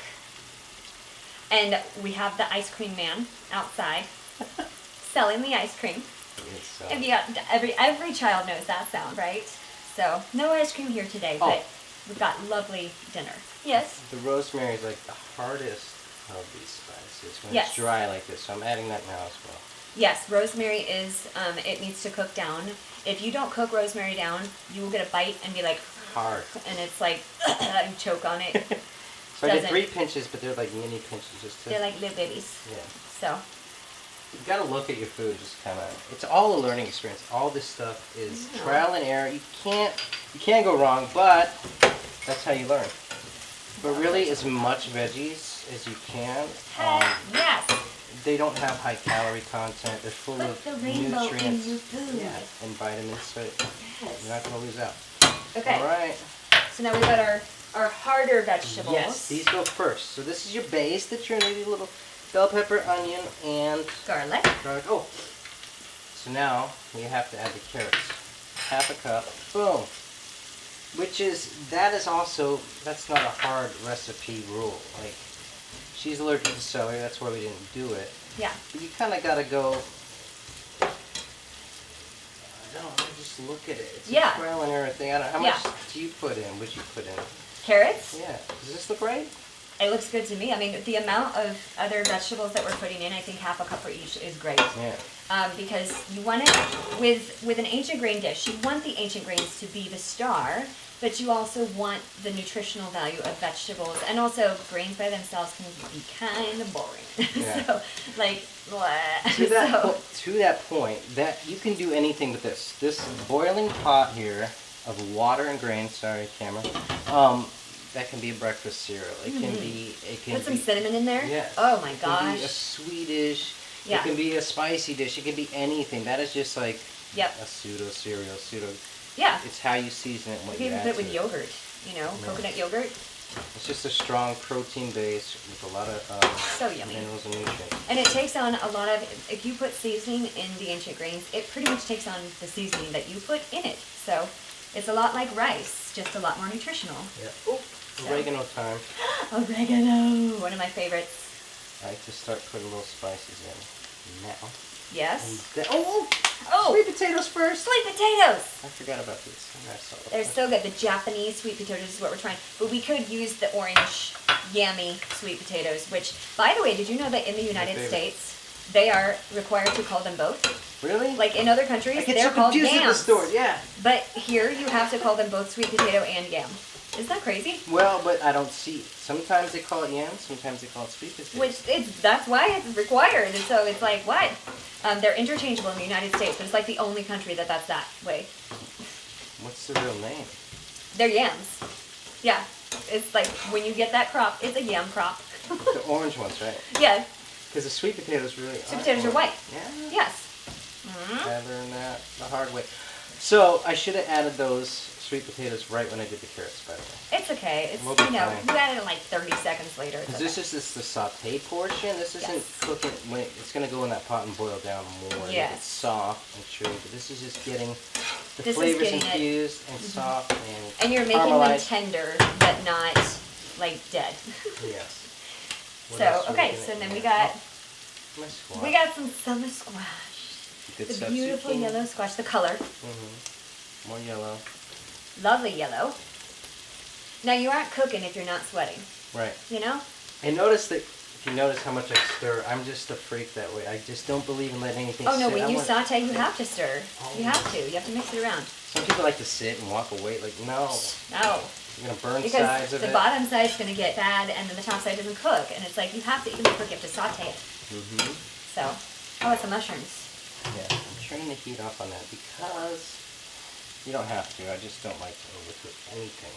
And we have the ice cream man outside selling the ice cream. If you got every child knows that sound, right? So no ice cream here today, but we've got lovely dinner. Yes. The rosemary is like the hardest of these spices when Yes. it's dry like this, so I'm adding that now as well. Yes, rosemary is, it needs to cook down. If you don't cook rosemary down, you will get a bite and be like, Hard. and it's like, you choke on it. So I did 3 pinches, but they're like mini pinches. Just to, They're like little babies. Yeah. So. You've got to look at your food, just kind of. It's all a learning experience. All this stuff is trial and error. You can't go wrong, but that's how you learn. But really, as much veggies as you can. Yes. They don't have high calorie content. They're full of the rainbow nutrients. in your food. Yeah, and vitamins, so you're not going to lose out. Okay. All right. So now we've got our harder vegetables. Yes, these go first. So this is your base, the trinity, little bell pepper, onion, and garlic. Oh, so now we have to add the carrots. Half a cup. Boom. That's not a hard recipe rule. Like, she's allergic to celery, that's why we didn't do it. Yeah. But you kind of got to go No, I just look at it. It's a Yeah. trail and everything. I don't know. How Yeah. much do you put in? Would you put in? Carrots? Yeah. Does this look right? It looks good to me. I mean, the amount of other vegetables that we're putting in, I think half a cup for each is great. Yeah. Because you want it, with an ancient grain dish, you want the ancient grains to be the star, but you also want the nutritional value of vegetables. And also, grains by themselves can be kind of boring. Yeah. So, like, blah. To that point, that you can do anything with this. This boiling pot here of water and grains. Sorry, camera. That can be a breakfast cereal. It can be. It can Put some be, cinnamon in there? Yes. Oh my It can be a gosh. Swedish. Yeah. It can be a spicy dish. It can be anything. That is just like Yep. a pseudo cereal. Yeah. It's how you season it and what You you can add put it to with it. yogurt, coconut yogurt. It's just a strong protein base with a lot of So yummy. minerals and nutrients. And it takes on a lot of, if you put seasoning in the ancient grains, it pretty much takes on the seasoning that you put in it. So it's a lot like rice, just a lot more nutritional. Yeah. Oh, oregano time. Oregano, one of my favorites. I like to start putting little spices in now. Yes. Oh, Oh, sweet potatoes first. sweet potatoes. I forgot about these. I saw them. They're so good. The Japanese sweet potatoes is what we're trying. But we could use the orange, yummy sweet potatoes, which, by the way, did you know that in the United favorite. States, they are required to call them both? Really? Like in other countries, I get they're so called confused at the yams. stores. Yeah. But here, you have to call them both sweet potato and yam. Isn't that crazy? Well, but I don't see. Sometimes they call it yams. Sometimes they call it sweet potatoes. That's why it's required. And so it's like, what? They're interchangeable in the United States, but it's like the only country that's that way. What's the real name? They're yams. Yeah. It's like when you get that crop, it's a yam crop. The orange ones, right? Yeah. Because the sweet potatoes really Sweet potatoes are white. Yeah. Yes. Mm-hmm. I learned that the hard way. So I should have added those sweet potatoes right when I did the carrots, by the way. It's okay. It's, We'll be you fine. you added it like 30 seconds later. It's Because okay. this is the saute portion. This isn't Yes. cooking. When it's going to go in that pot and boil down more. Make Yes. it soft and chewy. But this is just getting the This is flavors getting it- infused and soft and And you're making them caramelized. tender, but not like dead. Yes. What So, else are okay, gonna so then add? we got Oh, my squash. we got some summer squash. Good The stuff. beautiful Zucchini. yellow squash, the color. Mhm. More yellow. Lovely yellow. Now you aren't cooking if you're not sweating, Right. you know? And notice that, if you notice how much I stir, I'm just a freak that way. I just don't believe in letting anything Oh no, sit. when I you want- saute, you have to stir. You Oh. have to mix it around. Some people like to sit and walk away. Like, no. No. You're going to burn Because sides of the it. bottom side's going to get bad and then the top side doesn't cook. And it's like, you have to, even cook, you have to saute it. Mm-hmm. So, oh, it's the mushrooms. Yeah, I'm turning the heat off on that because you don't have to. I just don't like to overcook anything.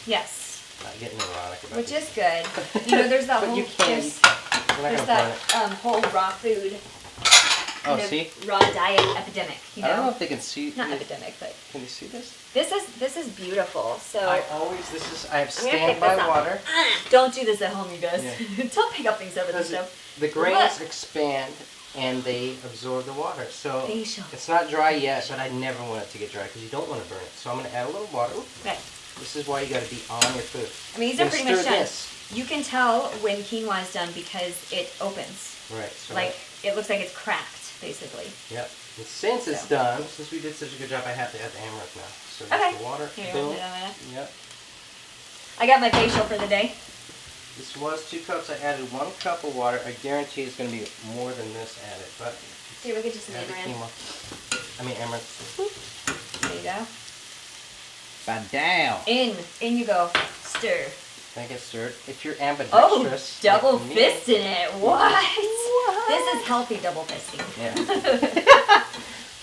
Yes. Not getting neurotic about Which it. is good. You know, there's that But whole, you can't. there's, You're not there's going to burn it. that whole raw food, Oh, kind of see? raw diet epidemic, you I don't know know? if they can see. Not epidemic, but Can you see this? this is beautiful. So I have I'm gonna pick standby this up. water. Don't do this at home, you guys. Yeah. Don't pick up things over this Because stuff. the grains Look. expand and they absorb the water. So Facial. it's not dry yet, but I never want it to get dry because you don't want to burn it. So I'm going to add a little water. Ooh, Okay. this is why you got to be on your food. I mean, these You're are pretty gonna much stir done. this. You can tell when quinoa is done because it opens. Right. So Like, it looks like it's cracked, basically. Yep. And since it's So. done, since we did such a good job, I have to add the amaranth now. So Okay. just the water. Here, boom. put it on there. Yep. I got my facial for the day. This was 2 cups. I added 1 cup of water. I guarantee it's going to be more than this added. But Here, we'll get you some add the amaranth. quinoa. I mean amaranth. There you go. Badao. In you go. Stir. Can I get stirred? If you're Oh, ambidextrous. double like me- fisting it. What? This is healthy double fisting. Yeah.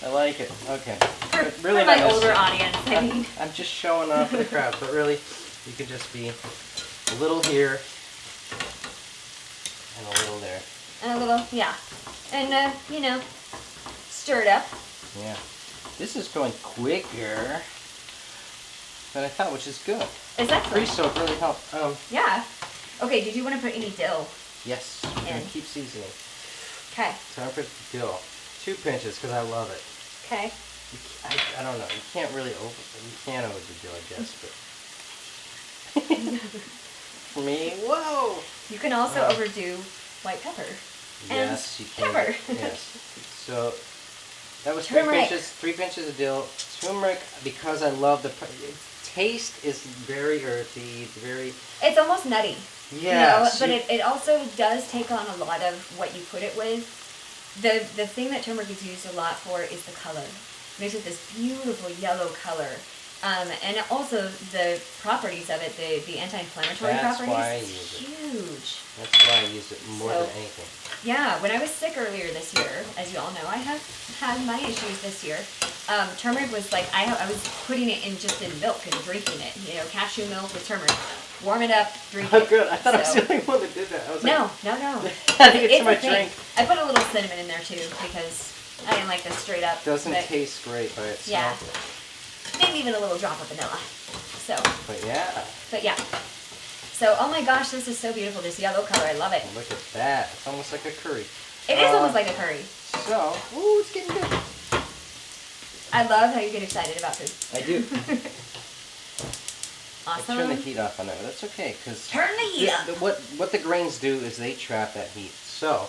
I like it. Okay. For, But really for my not older necessary. audience, I mean. I'm just showing off for the crowd, but really, you can just be a little here and a little there. And a little, yeah. And, you know, stir it up. Yeah. This is going quicker than I thought, which is good. Is that Free soap really helped. Yeah. Okay, did you want to put any dill? Yes. I'm gonna And- keep seasoning. Okay. Time for dill. 2 pinches because I love it. Okay. I don't know. You can't really you can overdo dill, I guess, but for me, whoa. You can also Wow. overdo white pepper. And Yes, you can. pepper. Yes. So That was Turmeric. 3 pinches of dill. Turmeric, because I love the taste is very earthy. It's very. It's almost nutty. Yeah. But it also does take on a lot of what you put it with. The thing that turmeric is used a lot for is the color. It makes it this beautiful yellow color. And also the properties of it, the anti-inflammatory properties. That's why I use it. Huge. That's why I use it more than anything. Yeah, when I was sick earlier this year, as you all know, I have had my issues this year. Turmeric was like, I was putting it in just in milk and drinking it. You know, cashew milk with turmeric. Warm it up, drink it. Oh, good. I thought I was the only one that did that. I was no. I think it's my drink. I put a little cinnamon in there too because I didn't like this straight up. Doesn't taste great by itself. Yeah. Maybe even a little drop of vanilla. So. But yeah. So, oh my gosh, this is so beautiful. This yellow color, I love it. Look at that. It's almost like a curry. It is almost like a curry. So, ooh, it's getting good. I love how you get excited about food. I do. Awesome. I turn the heat off on there. That's okay, because turn the heat up. What the grains do is they trap that heat. So,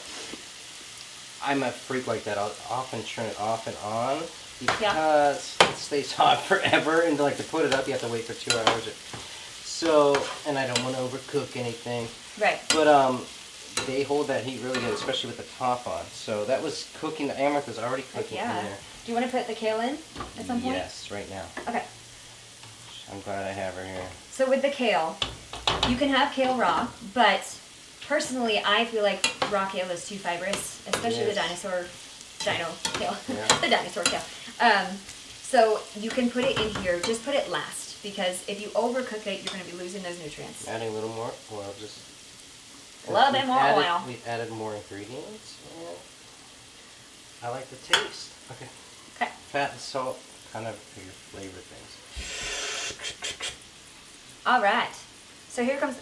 I'm a freak like that. I'll often turn it off and on because it stays hot forever. And like to put it up, you have to wait for 2 hours. So, and I don't want to overcook anything. Right. But they hold that heat really good, especially with the top on. So that was cooking. The amaranth was already cooking in there. Do you want to put the kale in at some point? Yes, right now. Okay. I'm glad I have her here. So with the kale, you can have kale raw, but personally I feel like raw kale is too fibrous, especially the dino kale, the dinosaur kale. So you can put it in here, just put it last, because if you overcook it, you're going to be losing those nutrients. Adding a little more oil, just a little bit more oil. We've added more ingredients, and I like the taste. Okay. Fat and salt, kind of your flavor things. All right. So here comes.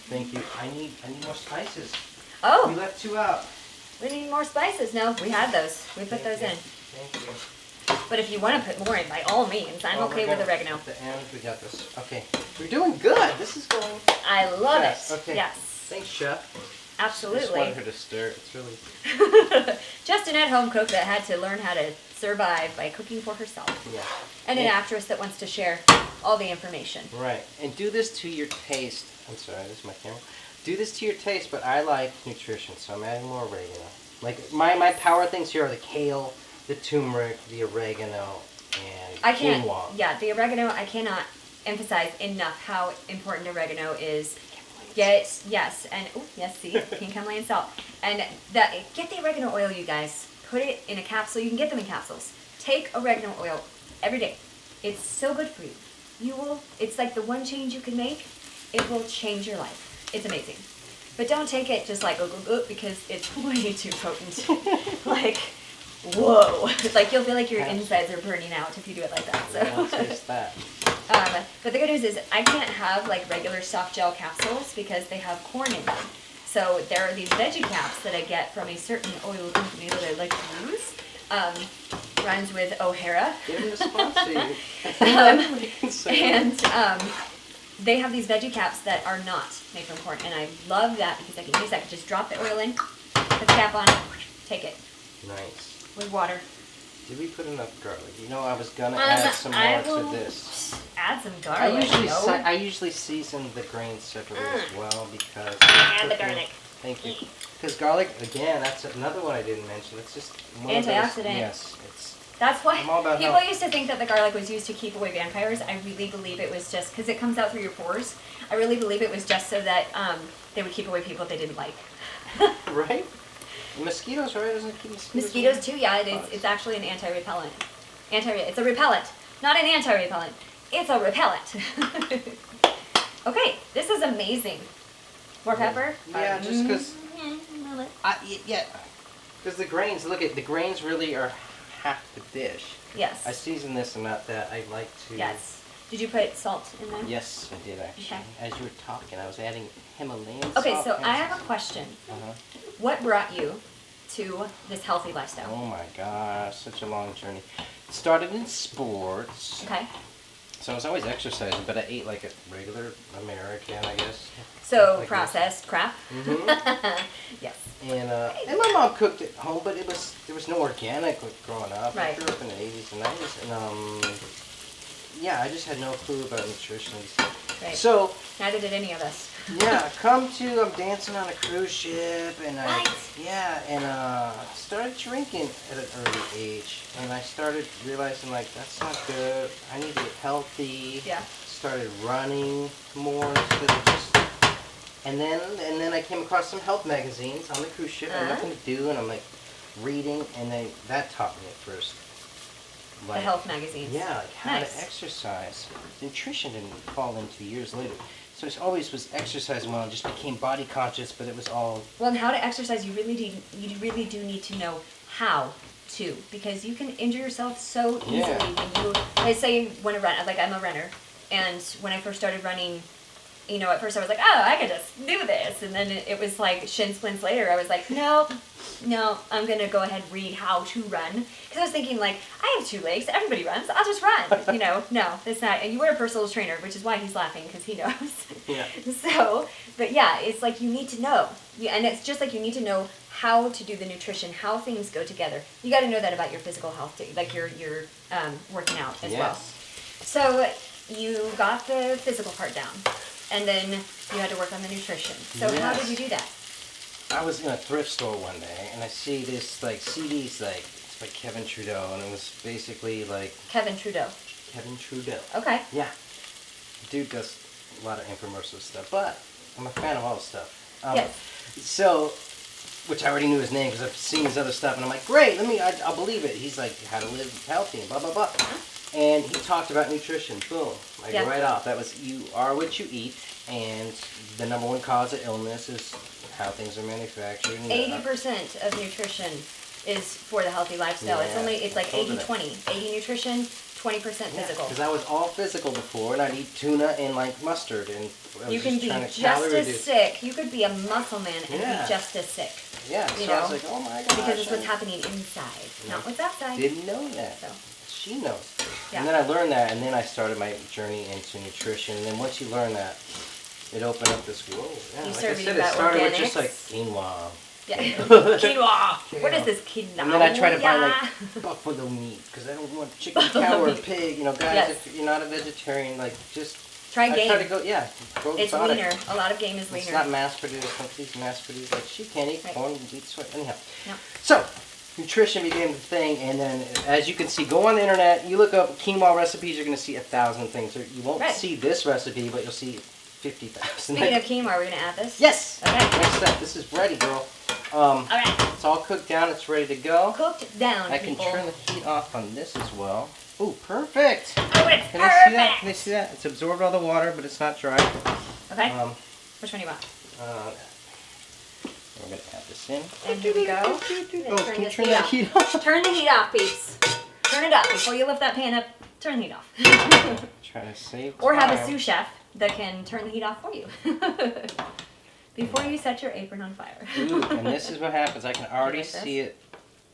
Thank you. I need more spices. Oh. We left 2 out. We need more spices. No, we had those. We put those in. Thank you. But if you want to put more in, by all means, I'm okay with oregano. At the end, we got this. Okay. We're doing good. This is going. I love it. Okay. Yes. Thanks, Chef. Absolutely. Just wanted her to stir. It's really. Just an at-home cook that had to learn how to survive by cooking for herself. Yeah. And an actress that wants to share all the information. Right. And do this to your taste. I'm sorry, this is my camera. Do this to your taste, but I like nutrition, so I'm adding more oregano. Like my power things here are the kale, the turmeric, the oregano, and quinoa. Yeah, the oregano, I cannot emphasize enough how important oregano is. See, pink Himalayan salt. And get the oregano oil, you guys. Put it in a capsule. You can get them in capsules. Take oregano oil every day. It's so good for you. It's like the one change you can make. It will change your life. It's amazing. But don't take it just like because it's way too potent. Like, whoa. Like you'll feel like your insides are burning out if you do it like that. So. Taste that. But the good news is I can't have like regular soft gel capsules because they have corn in them. So there are these veggie caps that I get from a certain oil company that I like to use. Rhymes with O'Hara. Give them a sponsor. They have these veggie caps that are not made from corn, and I love that because I can use that. I can just drop the oil in, put the cap on, take it. Nice. With water. Did we put enough garlic? You know, I was gonna add some more to this. Add some garlic. I usually season the grains separately as well because. And the garlic. Thank you. Because garlic, again, that's another one I didn't mention. It's just one antioxidant. Of those, yes, that's why people health. used to think that the garlic was used to keep away vampires. I really believe it was just because it comes out through your pores. I really believe it was just so that they would keep away people they didn't like. Right? Mosquitoes, right? Doesn't it keep mosquitoes too, yeah. It's actually an anti-repellent. It's a repellent, not an anti-repellent. It's a repellent. Okay, this is amazing. More pepper? Yeah, just because. Because the grains, the grains really are half the dish. Yes. I season this and not that. I like to. Yes. Did you put salt in there? Yes, I did actually. Okay. As you were talking, I was adding Himalayan salt. Okay, so I have a question. Uh-huh. What brought you to this healthy lifestyle? Oh my gosh, such a long journey. It started in sports. Okay. So I was always exercising, but I ate like a regular American, I guess. So Like processed crap. Yes. And my mom cooked at home, but there was no organic growing up. Right. I grew up in the 80s and 90s, and yeah, I just had no clue about nutrition. Right. So Neither did any of us. yeah, I'm dancing on a cruise ship, and started drinking at an early age, and I started realizing like that's not good. I need to get healthy. Yeah. Started running more instead of just, and then I came across some health magazines on the cruise ship. I had nothing to do, and I'm like reading, and that taught me at first. Like, the health magazines. Yeah, like how to exercise. Nutrition didn't fall into years later. So it always was exercising well. I just became body conscious, but it was all. Well, and how to exercise, you really do need to know how to, because you can injure yourself so easily when you, let's say you want to run. Like I'm a runner, and when I first started running, you know, at first I was like, oh, I could just do this, and then it was like shin splints later. I was like, no, I'm gonna go ahead and read how to run, because I was thinking like, I have 2 legs, everybody runs, I'll just run. You know, no, it's not. And you were a personal trainer, which is why he's laughing, because he knows. Yeah. So, but yeah, it's like you need to know, and it's just like you need to know how to do the nutrition, how things go together. You got to know that about your physical health too, like your working out as well. So you got the physical part down. And then you had to work on the nutrition. So how did you do that? I was in a thrift store one day, and I see this like CDs, like it's by Kevin Trudeau, and it was basically like Kevin Trudeau. Okay. Yeah, dude does a lot of infomercial stuff, but I'm a fan of all his stuff. Yes. So, which I already knew his name because I've seen his other stuff, and I'm like, great, I'll believe it. He's like, how to live healthy and blah blah blah. And he talked about nutrition. Boom. Like right off. That was, you are what you eat, and the number one cause of illness is how things are manufactured. 80% of nutrition is for the healthy lifestyle. Yeah, it's like 80-20. 80 nutrition, 20% physical. Because I was all physical before, and I'd eat tuna and like mustard, and I was you can be just as sick. You could be a muscle man and be just as sick. Yeah. So I was like, oh my gosh. Because it's what's happening inside, not what's outside. Didn't know that. So. She knows. Yeah. And then I learned that, and then I started my journey into nutrition. And then once you learn that, it opened up this world. Yeah, like I said, it started with just like quinoa. Yeah, quinoa. What is this quinoa? And then I try to buy like buffalo meat because I don't want chicken, cow, or pig. You know, guys, if you're not a vegetarian, like just try game. I try to go, go it's exotic. leaner. A lot of game is leaner. It's not mass produced. Some of these mass produced, like she can't eat corn and eat soy. Anyhow, no. So. Nutrition became the thing, and then as you can see, go on the internet, you look up quinoa recipes, you're going to see 1,000 things. You won't see this recipe, but you'll see 50,000. Speaking of quinoa, are we going to add this? Yes! Okay. Next step, this is ready, girl. Alright. It's all cooked down, it's ready to go. Cooked down, I can turn the heat off on this as well. Ooh, perfect! Oh, it's Can they see that? Can they see that? It's absorbed all the water, but it's not dry. Okay. Which one do you want? We're going to add this in. And here we go. Oh, can you turn that heat off? Turn the heat off, peeps. Turn it up. Before you lift that pan up, turn the heat off. Try to save time. Or have a sous chef that can turn the heat off for you. Before you set your apron on fire. Ooh, and this is what happens. I can already see it.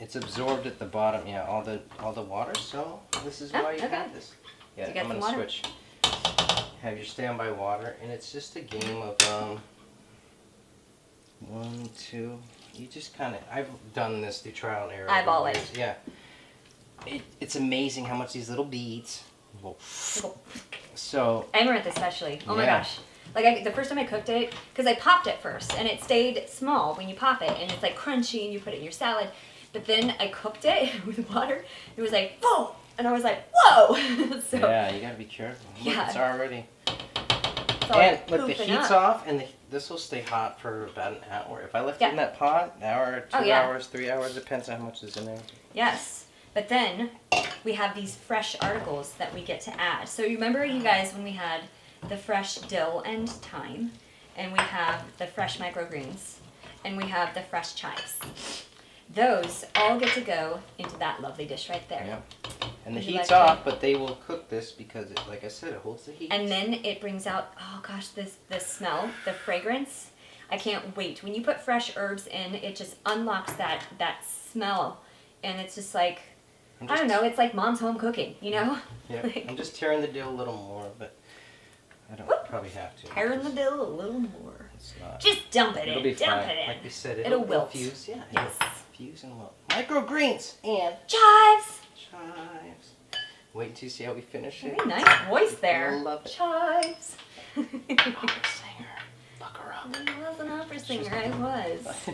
It's absorbed at the bottom. Yeah, all the water. So this is why you have this. Yeah, I'm going to switch. Have your standby water, and it's just a game of 1, 2. You just kind of. I've done this through trial and error. Eyeball it. Yeah. It's amazing how much these little beads. So. Amaranth especially. Oh my gosh. Like the first time I cooked it, because I popped it first, and it stayed small when you pop it, and it's like crunchy, and you put it in your salad. But then I cooked it with water. It was like, whoa! And I was like, whoa! So, yeah, you gotta be careful. Look, it's already. And look, the heat's off, and this will stay hot for about an hour. If I left it in that pot, an hour, 2 hours, 3 hours, depends on how much is in there. Yes. But then we have these fresh articles that we get to add. So you remember, you guys, when we had the fresh dill and thyme, and we have the fresh microgreens, and we have the fresh chives. Those all get to go into that lovely dish right there. Yeah. And the heat's off, but they will cook this because, like I said, it holds the heat. And then it brings out, oh gosh, the smell, the fragrance. I can't wait. When you put fresh herbs in, it just unlocks that smell. And it's just like, I don't know, it's like mom's home cooking, you know? Yeah, Like, I'm just tearing the dill a little more, but I don't probably have to. tearing the dill a little more. It's not. Just dump it It'll in. be Dump fine. it in. Like we said, It'll wilt. fuse. Yeah. Yes. It'll fuse and wilt. Microgreens and Chives. chives. Wait until you see how we finish it. Very nice voice there. I love it. Chives. Opera singer. Bucker up. I was an opera singer. I was.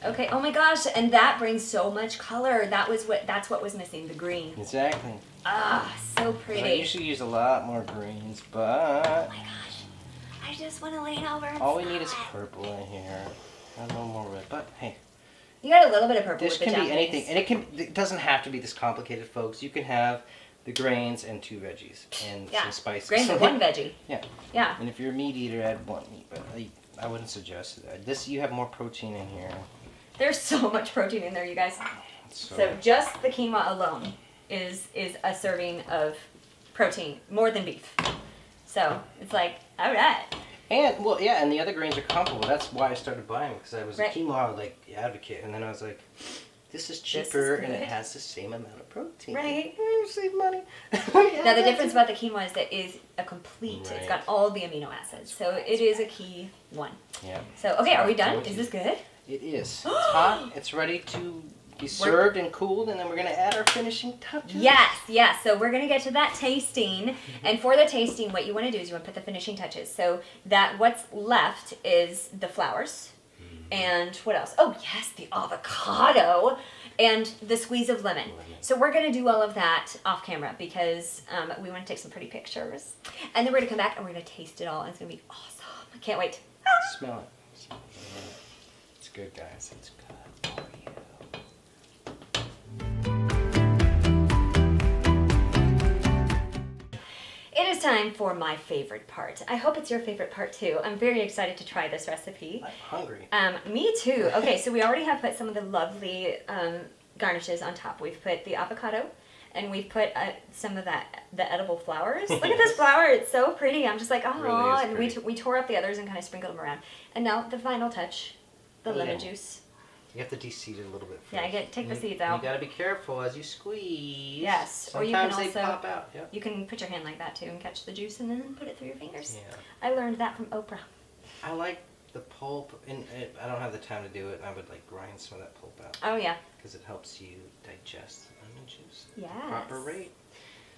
Okay. Oh my gosh! And that brings so much color. That's what was missing. The green. Exactly. Ah, so I pretty. usually use a lot more greens, but Oh my gosh! I just want to lean over. And all we smell need is it. purple in here. A little more red, but hey, You got a little bit of purple. this with the can be Japanese. anything, and it doesn't have to be this complicated, folks. You can have the grains and 2 veggies and some spices. Grains and 1 veggie. Yeah. Yeah. And if you're a meat eater, add 1 meat, but I wouldn't suggest that. This, you have more protein in here. There's so much protein in there, you guys. So, So just the quinoa alone is a serving of protein, more than beef. So it's like, all right. and well, yeah, and the other grains are comparable. That's why I started buying because I was Right. a quinoa advocate, and then I was like, this is cheaper and it good. has the same amount of protein. Right. Save money. Now the difference about the quinoa is that it is a complete. It's Right. got all the amino acids, so it is a key one. Yeah. So okay, are we done? Thank Is you. this good? It is. It's hot. It's ready to be served and cooled, and then we're gonna add our finishing touches. Yes, yes. So we're gonna get to that tasting, and for the tasting, what you want to do is you want to put the finishing touches. So that what's left is the flowers, and what else? Oh yes, the avocado, and the squeeze of lemon. So we're gonna do all of that off camera because we want to take some pretty pictures, and then we're gonna come back and we're gonna taste it all, and it's gonna be awesome. I can't wait. Smell it. Smell it. It's good, guys. It's good for you. It is time for my favorite part. I hope it's your favorite part too. I'm very excited to try this recipe. I'm hungry. Me too. Okay, so we already have put some of the lovely garnishes on top. We've put the avocado, and we've put some of the edible flowers. Look at this flower; it's so pretty. I'm just like, oh, Really is and pretty. we tore up the others and kind of sprinkled them around. And now the final touch, the lemon Yeah. juice. You have to de-seed it a little bit first. Yeah, take the seeds You out. gotta be careful as you squeeze. Yes, or Sometimes you can they also pop out. Yep. you can put your hand like that too and catch the juice and then put it through your fingers. Yeah. I learned that from Oprah. I like the pulp, and I don't have the time to do it. And I would like grind some of that pulp out Oh yeah. because it helps you digest the lemon juice. at the Yes. Proper rate.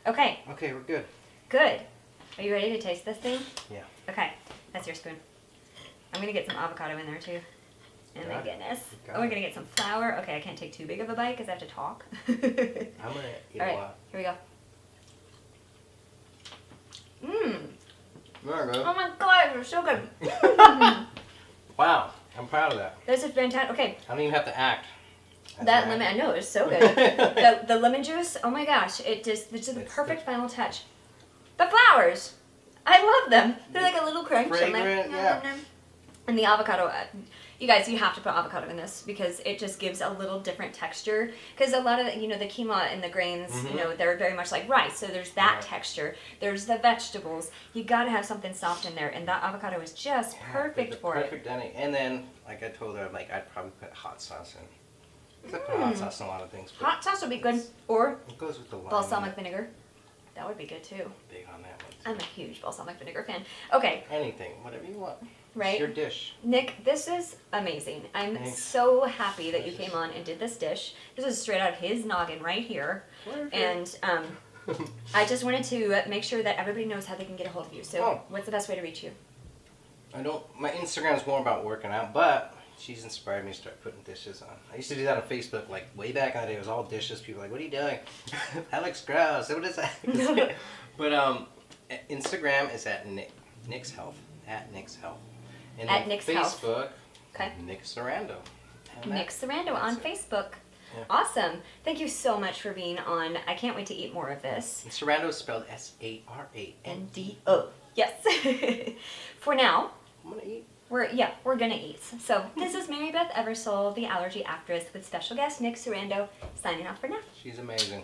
Okay, Okay, we're good. good. Are you ready to taste this thing? Yeah. Okay, that's your spoon. I'm gonna get some avocado in there too. And my Got it. goodness. Got Oh, we're it. gonna get some flour. Okay, I can't take too big of a bite because I have to talk. I'm gonna eat All a right, lot. here we go. Mmm. There we go. Oh my god, they're so good. Wow, I'm proud of that. This is fantastic. Okay, I don't even have to act. that lemon, I know, it's so good. the lemon juice, oh my gosh, this is the It's perfect final touch. The flowers, I love them. They're like a little crunch. I'm like, Fragrant, nom, yeah. nom, nom. And the avocado, you guys, you have to put avocado in this because it just gives a little different texture. Because a lot of, the quinoa and the grains, they're very much like rice. So there's that Right. texture. There's the vegetables. You got to have something soft in there. And that avocado is just perfect for it. Perfect ending. And then, like I told her, I'd probably put hot sauce in. 'Cause I put hot sauce in a lot of things. But Hot sauce would be good. Or it goes with the lime. balsamic vinegar. That would be good too. Big on that one. I'm a huge balsamic vinegar fan. Okay, Anything, whatever you want. right? It's your dish. Nick, this is amazing. I'm Thanks. so happy that you came on and did this dish. This is straight out of his noggin right here. And I just wanted to make sure that everybody knows how they can get a hold of you. So Oh. what's the best way to reach you? My Instagram is more about working out, but she's inspired me to start putting dishes on. I used to do that on Facebook, way back in the day. It was all dishes. People were like, what are you doing? That looks gross. What is that? But Instagram is at Nick's Health. At Nick's Health. And At then Nick's Health. Facebook, Okay. Nick Sarando. And Nick Sarando on that's it. Facebook. Yeah. Awesome. Thank you so much for being on. I can't wait to eat more of this. And Sarando is spelled Sarando. N-D-O. Yes. For now, I'm gonna eat. we're gonna eat. So this is Mary Beth Eversole, the allergy actress, with special guest Nick Sarando, signing off for now. She's amazing.